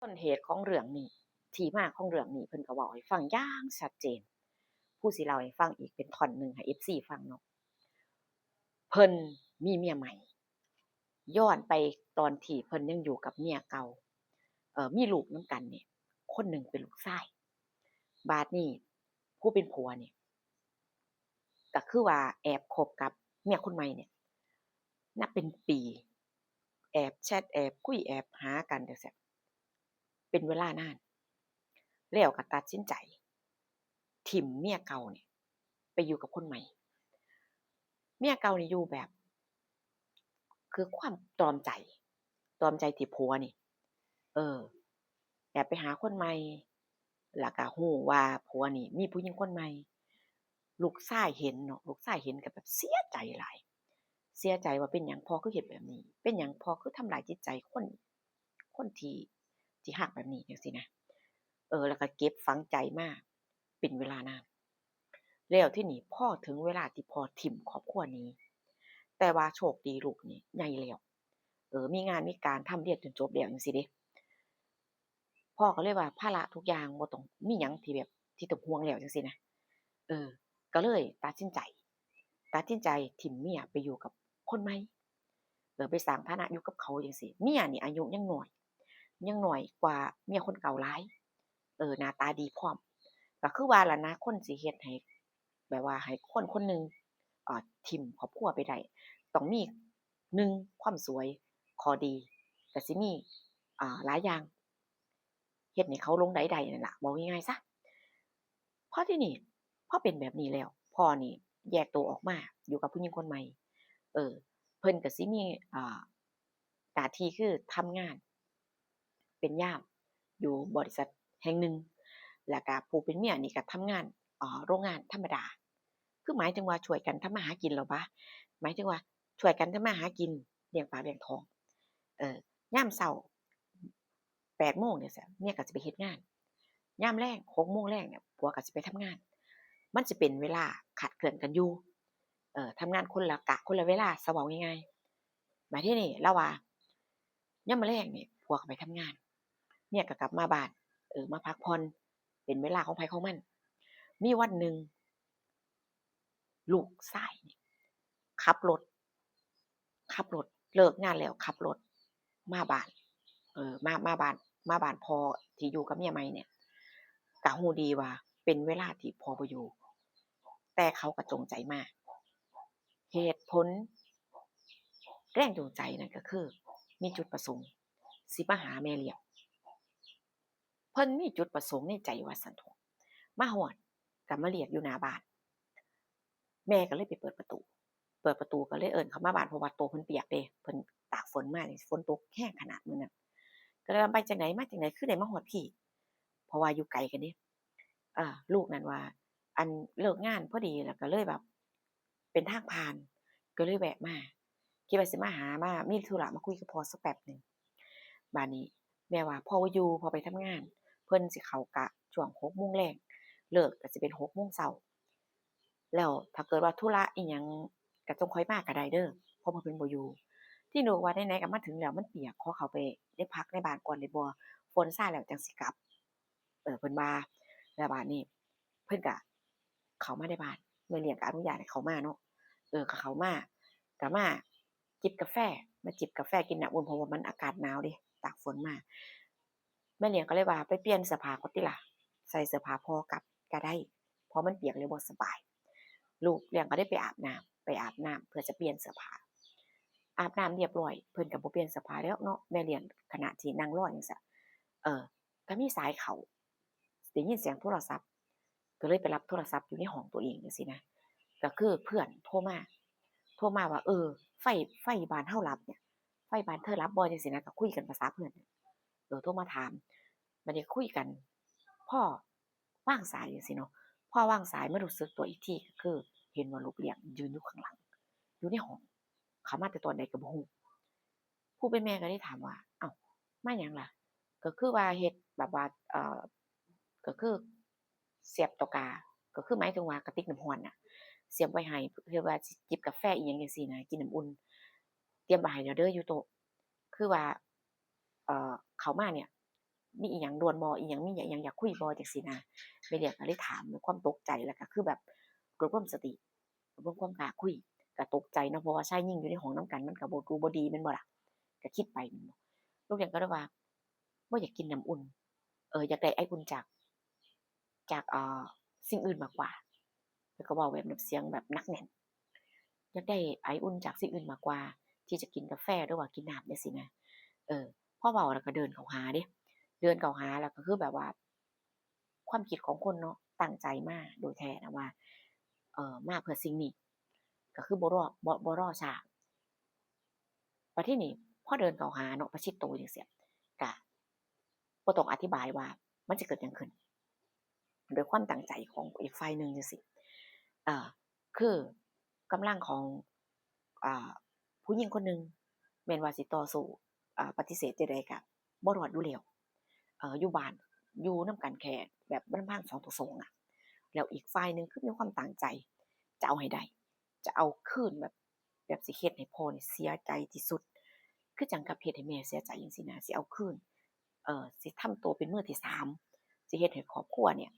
ต้นเหตุของเรื่องนี้ที่มาของเรื่องนี้เพิ่นก็เว้าให้ฟังอย่างชัดเจนผู้สิเล่าให้ฟังอีกเป็นท่อนหนึ่งให้ FC ฟังเนาะเพิ่นมีเมียใหม่ย้อนไปตอนที่เพิ่นยังอยู่กับเมียเก่ามีลูกนำกันเนี่ยคนหนึ่งเป็นลูกชายบัดนี้ผู้เป็นผัวนี่ก็คือว่าแอบคบกับเมียคนใหม่เนี่ยนับเป็นปีแอบแชตแอบคุยแอบหากันจั่งซี้เป็นเวลานานแล้วก็ตัดสินใจถิ้มเมียเก่าเนี่ยไปอยู่กับคนใหม่เมียเก่านี่อยู่แบบคือความตรอมใจตรอมใจที่ผัวนี่เออแอบไปหาคนใหม่แล้วก็รู้ว่าผัวนี่มีผู้หญิงคนใหม่ลูกชายเห็นเนาะลูกชายเห็นก็แบบเสียใจหลายเสียใจว่าเป็นหยังพ่อคือเฮ็ดแบบนี้เป็นหยังพ่อคือทำร้ายจิตใจคนที่รักแบบนี้จังซี้นะแล้วก็เก็บฝังใจมาเป็นเวลานาน แล้วทีนี้พอถึงเวลาที่พ่อถิ้มครอบครัวนี้แต่ว่าโชคดีลูกนี่ใหญ่แล้วมีงานมีการทำเรียนจนจบแล้วจังซี้เดะพ่อก็เลยว่าภาระทุกอย่างบ่ต้องมีหยังที่แบบที่ต้องห่วงแล้วจังซี้นะเออก็เลยตัดสินใจถิ้มเมียไปอยู่กับคนใหม่ไปสร้างฐานะอยู่กับเขาจังซี้เมียนี่อายุยังน้อยกว่าเมียคนเก่าหลายหน้าตาดีพร้อมก็คือว่าล่ะนะคนสิเฮ็ดให้แบบว่าให้คนคนหนึ่งถิ้มครอบครัวไปได้ต้องมี1ความสวยข้อดีก็สิมีหลายอย่างเฮ็ดให้เขาหลงใดๆนั่นล่ะเว้าง่ายๆซะพอทีนี้พอเป็นแบบนี้แล้วพ่อนี่แยกตัวออกมาอยู่กับผู้หญิงคนใหม่เออเพิ่นก็สิมีอ่าหน้าที่คือทำงานเป็นยามอยู่บริษัทแห่งหนึ่งแล้วก็ผู้เป็นเมียนี่ก็ทำงานโรงงานธรรมดาคือหมายถึงว่าช่วยกันทำมาหากินเหรอวะหมายถึงว่าช่วยกันทำมาหากินเลี้ยงปากเลี้ยงท้องเออยามเช้า8โมงจั่งซี้เมียก็สิไปเฮ็ดงานยามแลง6โมงแลงเนี่ยผัวก็สิไปทำงานมันสิเป็นเวลาคลาดเคลื่อนกันอยู่ทำงานคนละกะคนละเวลาซะเว้าง่ายๆบัดทีนี้เลาว่ายามมื้อแลงนี่ผัวก็ไปทำงานเมียก็กลับมาบ้านมาพักผ่อนเป็นเวลาของไผของมันมีวันหนึ่งลูกชายนี่ขับรถขับรถเลิกงานแล้วขับรถมาบ้านมาบ้านพ่อที่อยู่กับเมียใหม่เนี่ยก็รู้ดีว่าเป็นเวลาที่พ่อบ่อยู่แต่เขาก็จงใจมาเหตุผลแรงจูงใจนั่นก็คือมีจุดประสงค์สิมาหาแม่เลี้ยงเพิ่นมีจุดประสงค์ในใจว่าซั้นเถาะมาฮอดก็มาเรียกอยู่หน้าบ้านแม่ก็เลยไปเปิดประตูก็เลยเอิ้นเขามาบ้านเพราะว่าตัวเพิ่นเปียกเดะเพิ่นตากฝนมานี่ฝนตกแรงขนาดมื้อนั้นก็เลยว่าไปจังไดมาจังไดคือได้มาฮอดพี่เพราะว่าอยู่ไกลกันเดะลูกนั่นว่าอันเลิกงานพอดีแล้วก็เลยแบบเป็นทางผ่านก็เลยแวะมาคิดว่าสิมาหามามีธุระมาคุยกับพ่อสักแป๊บหนึ่งบัดนี้แม่ว่าพ่อบ่อยู่พ่อไปทำงานเพิ่นสิเข้ากะช่วง6โมงแลงเลิกก็สิเป็น6โมงเช้าแล้วถ้าเกิดว่าธุระอิหยังก็จงค่อยมาก็ได้เด้อเพราะว่าเพิ่นบ่อยู่ที่หนูว่าไหนๆก็มาถึงแล้วมันเปียกขอเข้าไปได้พักในบ้านก่อนได้บ่ฝนซาแล้วจั่งสิกลับเพิ่นว่าแล้วบัดนี้เพิ่นก็เข้ามาในบ้านแม่เลี้ยงก็อนุญาตให้เข้ามาเนาะก็เข้ามาก็มาจิบกาแฟมาจิบกาแฟกินน้ำอุ่นเพราะว่ามันอากาศหนาวเดะตากฝนมาแม่เลี้ยงก็เลยว่าไปเปลี่ยนเสื้อผ้าก่อนติล่ะใส่เสื้อผ้าพอกลับก็ได้เพราะมันเปียกเลยบ่สบาย ลูกเลี้ยงก็ได้ไปอาบน้ำเพื่อจะเปลี่ยนเสื้อผ้าอาบน้ำเรียบร้อยเพิ่นก็บ่เปลี่ยนเสื้อผ้าแล้วเนาะแม่เลี้ยงขณะที่นั่งรอจั่งซี้เออก็มีสายเข้าได้ยินเสียงโทรศัพท์ก็เลยไปรับโทรศัพท์อยู่ในห้องตัวเองจังซี้นะก็คือเพื่อนโทรมาว่าไฟบ้านเฮาลับเนี่ยไฟบ้านเธอลับบ่จังซี้นะก็คุยกันภาษาเพื่อนโทรมาถามบัดนี้คุยกันพ้อวางสายจังซี้เนาะ พอวางสายมารู้สึกตัวอีกทีก็คือเห็นว่าลูกเลี้ยงยืนอยู่ข้างหลังอยู่ในห้องเขามาแต่ตอนใดก็บ่รู้ผู้เป็นแม่ก็เลยถามว่าอ้าวมาหยังล่ะก็คือว่าเฮ็ดแบบว่าก็คือเสียบเตากาก็คือหมายถึงว่ากระติกน้ำร้อนน่ะเสียบไว้ให้เพื่อว่าสิจิบกาแฟอิหยังจังซี้นะกินน้ำอุ่นเตรียมไว้ให้แล้วเด้ออยู่โต๊ะคือว่าเข้ามาเนี่ย มีอีหยังด่วนบ่อีหยังมีหยังอยากคุยบ่จังซี่นะแม่เลี้ยงก็เลยถามด้วยความตกใจแล้วก็คือแบบรวบรวมสติรวบรวมความกล้าคุยก็ตกใจเนาะเพราะว่าชายหญิงอยู่ในห้องนำกันมันก็บ่ดูบ่ดีแม่นบ่ล่ะก็คิดไปแม่นบ่ลูกหยังก็เลยว่าบ่อยากกินน้ำอุ่นอยากได้ไออุ่นจากสิ่งอื่นมากกว่าแล้วก็เว้าแบบน้ำเสียงแบบหนักแน่นอยากได้ไออุ่นจากสิ่งอื่นมากกว่าที่จะกินกาแฟหรือว่ากินน้ำจังซี้นะพอเว้าแล้วก็เดินเข้าหาเดะเดินเข้าหาแล้วก็คือแบบว่าความคิดของคนเนาะตั้งใจมาโดยแท้นะว่ามาเพื่อสิ่งนี้ก็คือบ่รอช้าบัดทีนี้พอเดินเข้าหาเนาะประชิดตัวจังซี้ก็บ่ต้องอธิบายว่ามันสิเกิดหยังขึ้นด้วยความตั้งใจของอีกฝ่ายหนึ่งจังซี้เอ่อคือกำลังของอ่าผู้หญิงคนหนึ่งแม้นว่าสิต่อสู้ปฏิเสธจั่งใดก็บ่รอดอยู่แล้วอยู่บ้านอยู่นำกันแค่แบบลำพัง2ต่อ2อะแล้วอีกฝ่ายหนึ่งคือมีความตั้งใจจะเอาให้ได้จะเอาคืนแบบสิเฮ็ดให้พ่อนี่เสียใจที่สุดคือจั่งกับเฮ็ดให้แม่เสียใจจังซี้นะสิเอาคืนสิทำตัวเป็นมือที่3สิเฮ็ดให้ครอบครัวเนี่ย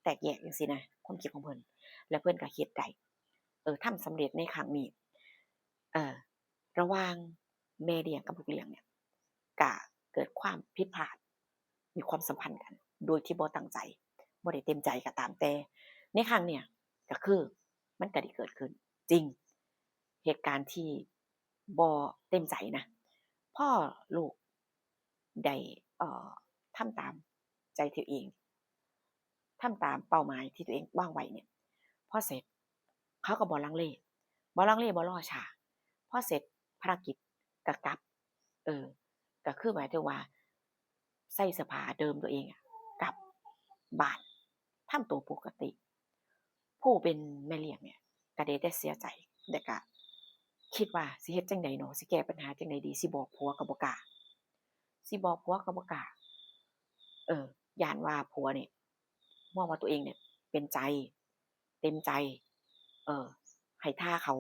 แตกแยกจังซี้นะความคิดของเพิ่นแล้วเพิ่นก็เฮ็ดได้ทำสำเร็จในครั้งนี้เอ่อระหว่างแม่เลี้ยงกับลูกเลี้ยงเนี่ยก็เกิดความผิดพลาดมีความสัมพันธ์กันโดยที่บ่ตั้งใจบ่ได้เต็มใจก็ตามแต่ในครั้งเนี่ยก็คือมันก็ได้เกิดขึ้นจริงเหตุการณ์ที่บ่เต็มใจนะพอลูกได้ทำตามใจตัวเองทำตามเป้าหมายที่ตัวเองวางไว้เนี่ยพอเสร็จเขาก็บ่ลังเลบ่รอช้าพอเสร็จภารกิจก็กลับเออก็คือหมายถึงว่าใส่เสื้อผ้าเดิมตัวเองอะกลับบ้านทำตัวปกติผู้เป็นแม่เลี้ยงเนี่ยก็ได้แต่เสียใจแต่ก็คิดว่าสิเฮ็ดจั่งใดเนาะสิแก้ปัญหาจั่งใดดีสิบอกผัวก็บ่กล้าสิบอกผัวก็บ่กล้าย้านว่าผัวนี่มองว่าตัวเองเนี่ยเป็นใจเต็มใจเอ่อให้ท่าเขา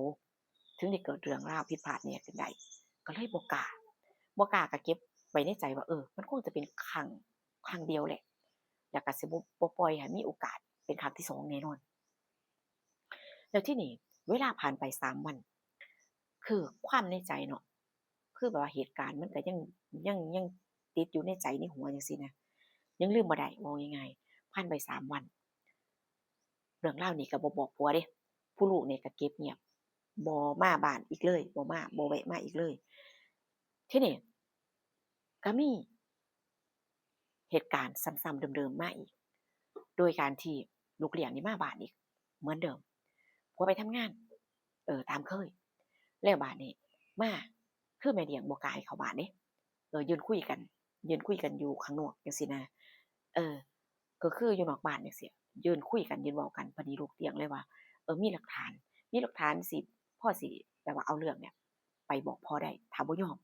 ถึงได้เกิดเรื่องราวผิดพลาดเนี่ยขึ้นได้ก็เลยบ่กล้าก็เก็บไว้ในใจว่ามันคงจะเป็นครั้งเดียวแหละแล้วก็สิบ่ปล่อยให้มีโอกาสเป็นครั้งที่2แน่นอนแล้วทีนี้เวลาผ่านไป3วันคือความในใจเนาะคือแบบว่าเหตุการณ์มันก็ยังติดอยู่ในใจในหัวจังซี้นะยังลืมบ่ได้เว้าง่ายๆผ่านไป3วันเรื่องราวนี้ก็บ่บอกผัวเดะผู้ลูกนี่ก็เก็บเงียบบ่มาบ้านอีกเลยบ่แวะมาอีกเลยทีนี้ก็มีเหตุการณ์ซ้ำๆเดิมๆมาอีกโดยการที่ลูกเลี้ยงนี่มาบ้านอีกเหมือนเดิมผัวไปทำงานตามเคยแล้วบัดนี้มาคือแม่เลี้ยงบ่กล้าให้เข้าบ้านเดะยืนคุยกันอยู่ข้างนอกจังซี้นะเออก็คืออยู่นอกบ้านจังซี้ยืนคุยกันยืนเว้ากันบัดนี้ลูกเลี้ยงเลยว่ามีหลักฐานสิพ่อสิแบบว่าเอาเรื่องเนี่ยไปบอกพ่อได้ถ้าบ่ยอม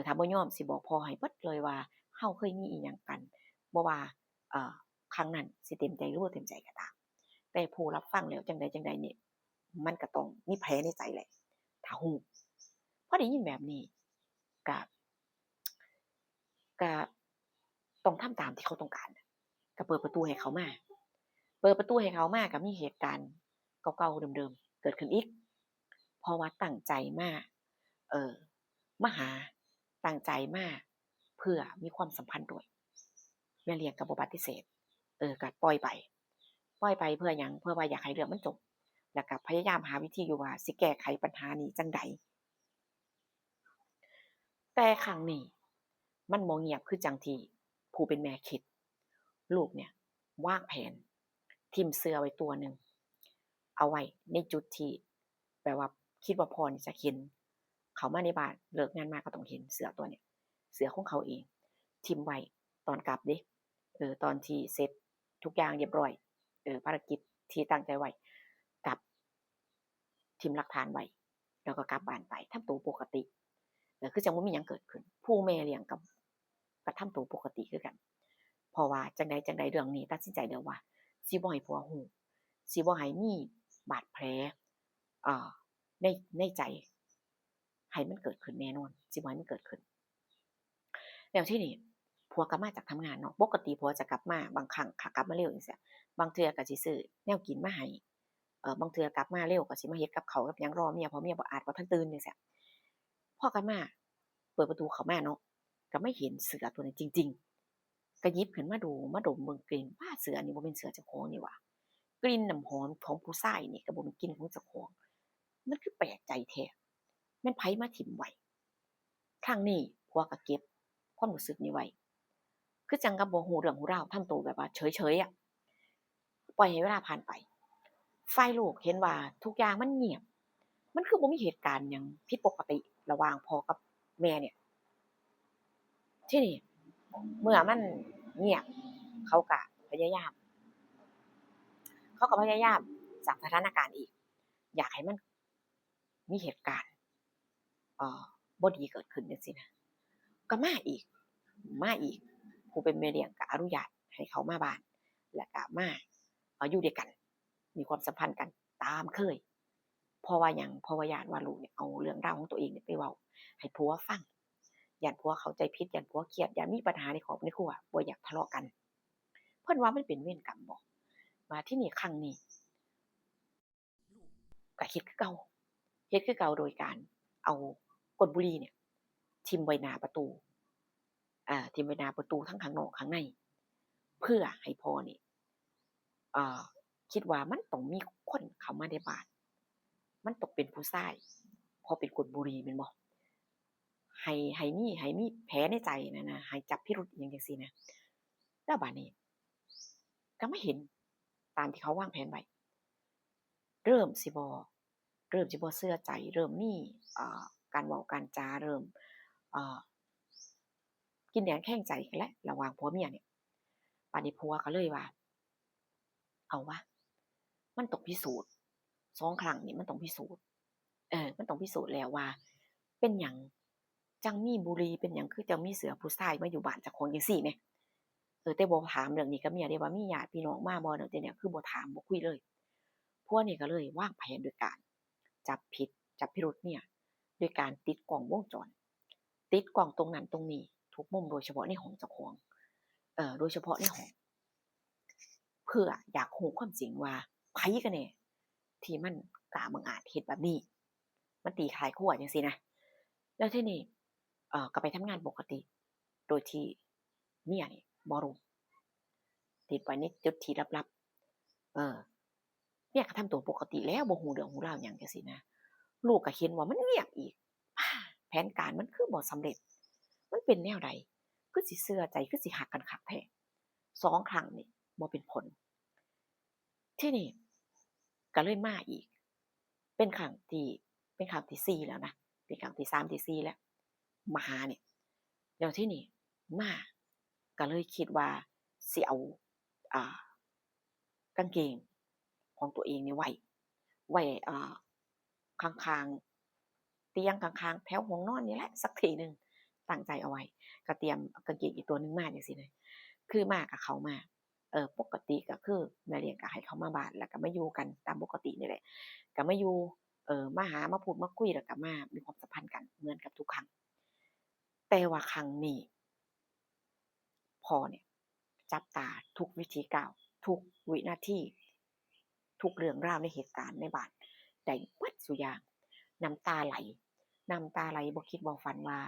ถ้าบ่ยอมสิบอกพ่อให้เบิดเลยว่าเฮาเคยมีอิหยังกันบ่ว่าเอ่อครั้งนั้นสิเต็มใจหรือบ่เต็มใจก็ตามแต่ผู้รับฟังแล้วจั่งใดนี่มันก็ต้องมีแผลในใจแหละถ้าฮู้พอได้ยินแบบนี้ก็ก็ต้องทำตามที่เขาต้องการก็เปิดประตูให้เขามาก็มีเหตุการณ์เก่าๆเดิมๆเกิดขึ้นอีกเพราะว่าตั้งใจมาเอ่อมาหาตั้งใจมาเพื่อมีความสัมพันธ์ด้วยแม่เลี้ยงก็บ่ปฏิเสธก็ปล่อยไปเพื่อหยังเพื่อว่าอยากให้เรื่องมันจบแล้วก็พยายามหาวิธีอยู่ว่าสิแก้ไขปัญหานี้จั่งใดแต่ครั้งนี้มันบ่เงียบคือจั่งที่ผู้เป็นแม่คิดลูกเนี่ยวางแผนถิ้มเสื่อไว้ตัวหนึ่งเอาไว้ในจุดที่แบบว่าคิดว่าพ่อนี่จะเห็นเขามาในบ้านเลิกงานมาก็ต้องเห็นเสือตัวเนี้ยเสือของเขาเองทิ่มไว้ตอนกลับเดะตอนที่เสร็จทุกอย่างเรียบร้อยภารกิจที่ตั้งใจไว้กลับทิ่มหลักฐานไว้แล้วก็กลับบ้านไปทำตัวปกติคือจังบ่มีหยังเกิดขึ้นผู้แม่เลี้ยงก็ทำตัวปกติคือกันเพราะว่าจั่งใดเรื่องนี้ตัดสินใจแล้วว่าสิบ่ให้ผัวรู้สิบ่ให้มีบาดแผลอ่าในใจให้มันเกิดขึ้นแน่นอนสิบ่ให้มันเกิดขึ้นแล้วทีนี้ผ ผัวกลับมาจากทำงานเนาะปกติผัวจะกลับมาบางครั้งค่ะกลับมาเร็วจังซี้บางเทื่อก็สิซื้อแนวกินมาให้บางเทื่อกลับมาเร็วก็สิมาเฮ็ดกับข้าวกับหยังรอเมียเพราะเมียบ่อาจบ่ทันตื่นจังซี้พอกลับมาเปิดประตูเข้ามาเนาะก็ไม่เห็นเสือตัวนั้นจริงๆก็หยิบขึ้นมาดูมาดมเบิ่งกลิ่นว้าเสืออันนี้บ่แม่นเสือเจ้าของนี่หว่ากลิ่นน้ำหอมของผู้ชายนี่ก็บ่แม่นกลิ่นของเจ้าของมันคือแปลกใจแท้แม่นไผมาถิ้มไว้ครั้งนี้ผัวก็เก็บความรู้สึกนี้ไว้ คือจังกับบ่ฮู้เรื่องฮู้ราวทำตัวแบบว่าเฉยๆอะปล่อยให้เวลาผ่านไปฝ่ายลูกเห็นว่าทุกอย่างมันเงียบมันคือบ่มีเหตุการณ์หยังผิดปกติระหว่างพ่อกับแม่เนี่ยทีนี้เมื่อมันเงียบเขาก็พยายามเขาก็พยายามสร้างสถานการณ์อีกอยากให้มันมีเหตุการณ์เอ่อบ่ดีเกิดขึ้นจังซี้นะก็มาอีกผู้เป็นแม่เลี้ยงก็อนุญาตให้เขามาบ้านแล้วก็มาอยู่ด้วยกันมีความสัมพันธ์กันตามเคยเพราะว่าหยังเพราะว่าย้านว่าลูกเนี่ยเอาเรื่องราวของตัวเองเนี่ยไปเว้าให้ผัวฟังย้านผัวเข้าใจผิดย้านผัวเครียดย้านมีปัญหาในครอบในครัวบ่อยากทะเลาะกันเพิ่นว่ามันเป็นเวรกรรมบ่มาที่นี่ครั้งนี้ก็เฮ็ดคือเก่าโดยการเอาก้นบุหรี่เนี่ยทิ่มไว้หน้าประตูทิ่มไว้หน้าประตูทั้งข้างนอกข้างในเพื่อให้พ่อนี่อ่าคิดว่ามันต้องมีคนเข้ามาในบ้านมันต้องเป็นผู้ชายเพราะเป็นก้นบุหรี่แม่นบ่ให้มีแผลในใจนั่นน่ะให้จับพิรุธอิหยังจังซี้นะแล้วบัดนี้ก็มาเห็นตามที่เขาวางแผนไว้เริ่มสิบ่เริ่มสิบ่เชื่อใจเริ่มมีอ่าการเว้าการจาเริ่มอ่ากินแหนงแคลงใจกันแล้วระหว่างผัวเมียเนี่ยบัดนี้ผัวก็เลยว่าเอาวะมันต้องพิสูจน์2ครั้งนี่มันต้องพิสูจน์มันต้องพิสูจน์แล้วว่าเป็นหยังจังมีบุหรี่เป็นหยังคือจังมีเสือผู้ชายมาอยู่บ้านเจ้าของจังซี้แหมแต่บ่ถามเรื่องนี้กับเมียเดะว่ามีญาติพี่น้องมาบ่เรื่องแต่เนี่ยคือบ่ถามบ่คุยเลยผัวนี่ก็เลยวางแผนด้วยการจับผิดจับพิรุธเมียด้วยการติดกล้องวงจรติดกล้องตรงนั้นตรงนี้ทุกมุมโดยเฉพาะในห้องเจ้าของโดยเฉพาะในห้องเพื่ออยากรู้ความจริงว่าไผกันแน่ที่มันกล้าบังอาจเฮ็ดแบบนี้มันตีขายขั้วจังซี้นะแล้วทีนี้ก็ไปทำงานปกติโดยที่เมียนี่บ่รู้ติดไว้ในจุดที่ลับๆเมียก็ทำตัวปกติแล้วบ่รู้เรื่องรู้ราวหยังจังซี้นะลูกก็เห็นว่ามันเงียบอีกแผนการมันคือบ่สำเร็จมันเป็นแนวใดคือสิเชื่อใจคือสิฮักกันคักแท้2ครั้งนี่บ่เป็นผลทีนี้ก็เลยมาอีกเป็นครั้งที่เป็นครั้งที่4แล้วนะเป็นครั้งที่3ที่4แล้วมาหาเนี่ยแล้วทีนี้มาก็เลยคิดว่าสิเอาอ่ากางเกงของตัวเองนี่ไว้ข้างๆเตียงข้างๆแถวห้องนอนนี่แหละสักทีหนึ่งตั้งใจเอาไว้ก็เตรียมกางเกงอีกตัวหนึ่งมาจังซี่เลยคือมากับเขามาปกติก็คือแม่เลี้ยงก็ให้เขามาบ้านแล้วก็มาอยู่กันตามปกตินี่แหละก็มาอยู่มาหามาพูดมาคุยแล้วก็มามีความสัมพันธ์กันเหมือนกับทุกครั้งแต่ว่าครั้งนี้พ่อเนี่ยจับตาทุกวิถีก้าวทุกวินาทีทุกเรื่องราวในเหตุการณ์ในบ้านได้เบิดซุอย่างน้ำตาไหลน้ำตาไหลบ่คิดบ่ฝันว่า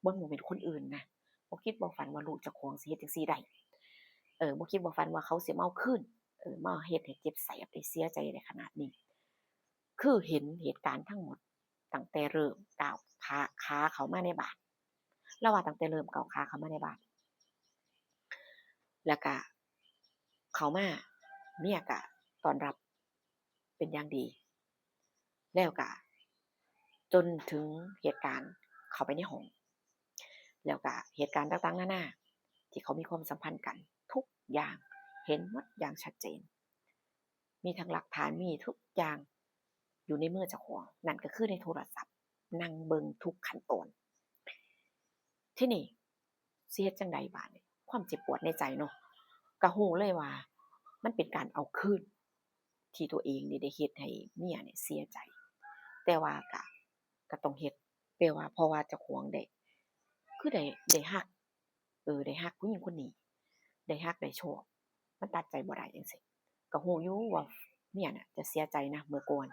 บ่แม่นเป็นคนอื่นนะบ่คิดบ่ฝันว่าลูกเจ้าของสิเฮ็ดจั่งซี้ได้บ่คิดบ่ฝันว่าเขาสิมาเอาคืนมาเฮ็ดให้เจ็บแสบได้เสียใจได้ขนาดนี้คือเห็นเหตุการณ์ทั้งหมดตั้งแต่เริ่มก้าวขาเข้ามาในบ้านเราว่าตั้งแต่เริ่มก้าวขาเข้ามาในบ้านแล้วก็เข้ามาเมียก็ต้อนรับเป็นอย่างดีแล้วก็จนถึงเหตุการณ์เข้าไปในห้องแล้วก็เหตุการณ์ต่างๆนานาที่เขามีความสัมพันธ์กันทุกอย่างเห็นหมดอย่างชัดเจนมีทั้งหลักฐานมีทุกอย่างอยู่ในมือเจ้าของนั่นก็คือในโทรศัพท์นั่งเบิ่งทุกขั้นตอนทีนี้สิเฮ็ดจั่งใดบาดนี้ความเจ็บปวดในใจเนาะก็รู้เลยว่ามันเป็นการเอาคืนที่ตัวเองนี่ได้เฮ็ดให้เมียเนี่ยเสียใจแต่ว่าก็ต้องเฮ็ดแต่ว่าเพราะว่าเจ้าของได้คือได้ฮัก ได้ฮักผู้หญิงคนนี้ได้ฮักได้ชอบมันตัดใจบ่ได้จังซี้ก็รู้อยู่ว่าเมียน่ะจะเสียใจนะเมื่อก่อน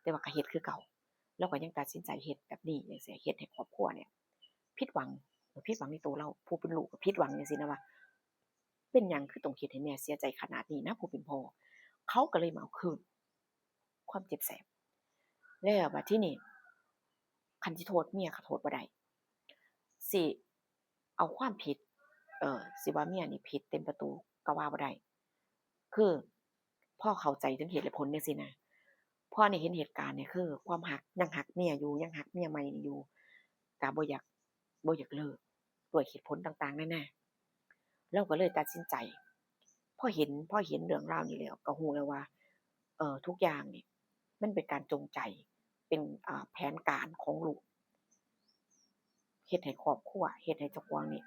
แต่ว่าก็เฮ็ดคือเก่าเราก็ยังตัดสินใจเฮ็ดแบบนี้จังซี้เฮ็ดให้ครอบครัวเนี่ยผิดหวังผิดหวังในตัวเราผู้เป็นลูกก็ผิดหวังจังซี้นะว่าเป็นหยังคือต้องเฮ็ดให้แม่เสียใจขนาดนี้นะผู้เป็นพ่อเขาก็เลยมาเอาคืนความเจ็บแสบแล้วบัดทีนี้คันสิโทษเมียก็โทษบ่ได้สิเอาความผิดสิว่าเมียนี่ผิดเต็มประตูก็ว่าบ่ได้คือพ่อเข้าใจถึงเหตุและผลจังซี้นะพ่อนี่เห็นเหตุการณ์เนี่ยคือความรักยังรักเมียอยู่ยังรักเมียใหม่นี่อยู่ก็บ่อยากเลิกด้วยเหตุผลต่างๆนานาเราก็เลยตัดสินใจพอเห็นเรื่องราวนี้แล้วก็รู้แล้วว่าทุกอย่างนี่มันเป็นการจงใจเป็นแผนการของลูกเฮ็ดให้ครอบครัวเฮ็ดให้เจ้าของนี่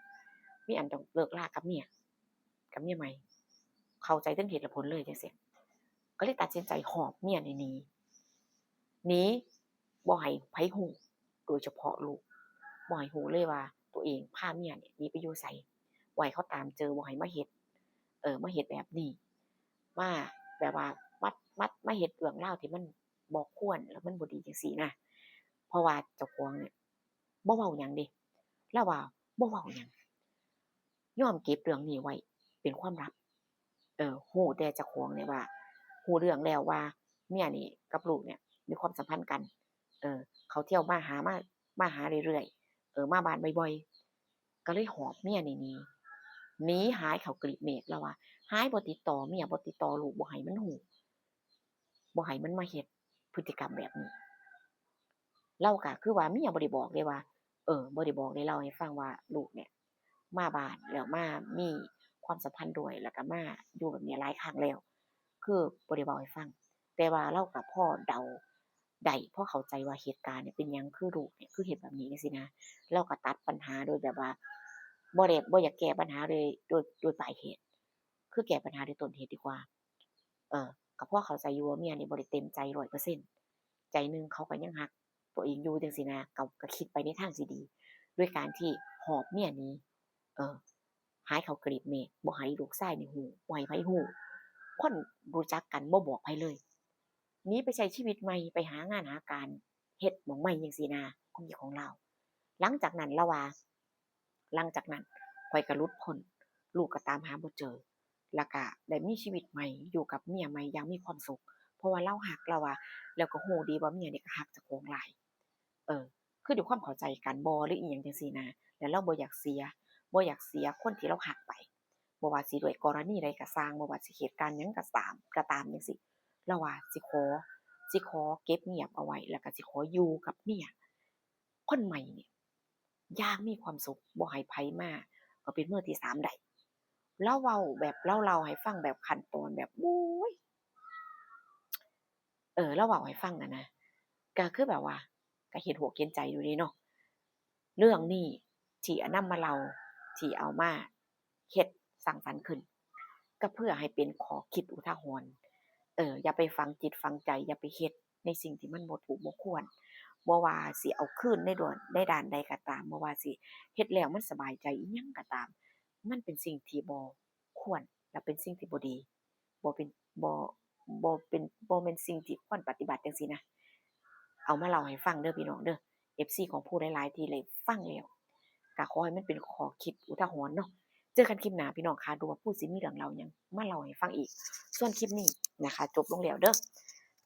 มีอันต้องเลิกรากับเมียใหม่เข้าใจถึงเหตุและผลเลยจังซี้ก็เลยตัดสินใจหอบเมียนี่หนีบ่ให้ไผรู้โดยเฉพาะลูกบ่ให้รู้เลยว่าตัวเองพาเมียเนี่ยหนีไปอยู่ไสบ่ให้เขาตามเจอบ่ให้มาเฮ็ดแบบนี้มาแบบว่ามาเฮ็ดเรื่องราวที่มันบ่ควรแล้วมันบ่ดีจังซี้นะเพราะว่าเจ้าของเนี่ยบ่เว้าหยังเดะเลาว่าบ่เว้าหยังยอมเก็บเรื่องนี้ไว้เป็นความลับรู้แต่เจ้าของเนี่ยว่ารู้เรื่องแล้วว่าเมียนี่กับลูกเนี่ยมีความสัมพันธ์กันเออเขาเที่ยวมาหาเรื่อยๆมาบ้านบ่อยๆก็เลยหอบเมียนี่หนีหายเข้ากลีบเมฆแล้วว่าหายบ่ติดต่อเมียบ่ติดต่อลูกบ่ให้มันรู้บ่ให้มันมาเฮ็ดพฤติกรรมแบบนี้เราก็คือว่าเมียบ่ได้บอกเดะว่าบ่ได้บอกได้เล่าให้ฟังว่าลูกเนี่ยมาบ้านแล้วมามีความสัมพันธ์ด้วยแล้วก็มาอยู่แบบนี้หลายครั้งแล้วคือบ่ได้เว้าให้ฟังแต่ว่าเราก็พอเดาได้พอเข้าใจว่าเหตุการณ์เนี่ยเป็นหยังคือลูกเนี่ยคือเฮ็ดแบบนี้จังซี้นะเราก็ตัดปัญหาโดยแบบว่าบ่อยากแก้ปัญหาเลยโดยปลายเหตุคือแก้ปัญหาด้วยต้นเหตุดีกว่าเออก็พอเข้าใจอยู่ว่าเมียนี่บ่ได้เต็มใจ100%ใจหนึ่งเขาก็ยังรักตัวเองอยู่จังซี้นะก็คิดไปในทางที่ดีด้วยการที่หอบเมียหนีเออหายเข้ากลีบเมฆบ่ให้ลูกชายนี่รู้บ่ให้ไผรู้คนรู้จักกันบ่บอกไผเลยหนีไปใช้ชีวิตใหม่ไปหางานหาการเฮ็ดหม้องใหม่จังซี้นะความคิดของเราหลังจากนั้นเลาว่าหลังจากนั้นข้อยก็หลุดพ้นลูกก็ตามหาบ่เจอแล้วก็ได้มีชีวิตใหม่อยู่กับเมียใหม่อย่างมีความสุขเพราะว่าเรารักเลาว่าแล้วก็รู้ดีว่าเมียนี่ก็รักเจ้าของหลายเออคือด้วยความเข้าใจกันบ่หรืออิหยังจังซี้นะแล้วเราบ่อยากเสียคนที่เรารักไปบ่ว่าสิด้วยกรณีใดก็สร้างบ่ว่าสิเหตุการณ์หยังก็ตามจังซี้ เราว่าสิขอเก็บเงียบเอาไว้แล้วก็สิขออยู่กับเมียคนใหม่เนี่ยอย่างมีความสุขบ่ให้ไผมาเป็นมือที่สามได้เลาเว้าแบบเลาเล่าให้ฟังแบบขั้นตอนแบบโอ๊ยเลาเว้าให้ฟังอะนะก็คือแบบว่าก็เห็นอกเห็นใจอยู่เดะเนาะเรื่องนี้ที่นำมาเล่าที่เอามาเฮ็ดสร้างสรรค์ขึ้นก็เพื่อให้เป็นข้อคิดอุทาหรณ์ อย่าไปฝังจิตฝังใจอย่าไปเฮ็ดในสิ่งที่มันบ่ถูกบ่ควรบ่ว่าสิเอาคืนในด้านใดก็ตามบ่ว่าสิเฮ็ดแล้วมันสบายใจอิหยังก็ตามมันเป็นสิ่งที่บ่ควรและเป็นสิ่งที่บ่ดีบ่เป็นบ่บ่แม่นสิ่งที่ควรปฏิบัติจังซี้นะเอามาเล่าให้ฟังเด้อพี่น้องเด้อ FC ของผู้หลายๆที่ได้ฟังแล้วก็ขอให้มันเป็นข้อคิดอุทาหรณ์เนาะเจอกันคลิปหน้าพี่น้องค่ะดูว่าผู้สิมีเรื่องเล่าหยังมาเล่าให้ฟังอีกส่วนคลิปนี้ นะคะจบลงแล้วเด้อ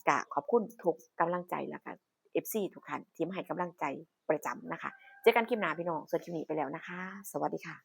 ก็ขอบคุณทุกกำลังใจแล้วก็ FC ทุกท่านที่มาให้กำลังใจประจำนะคะเจอกันคลิปหน้าพี่น้องส่วนคลิปนี้ไปแล้วนะคะสวัสดีค่ะ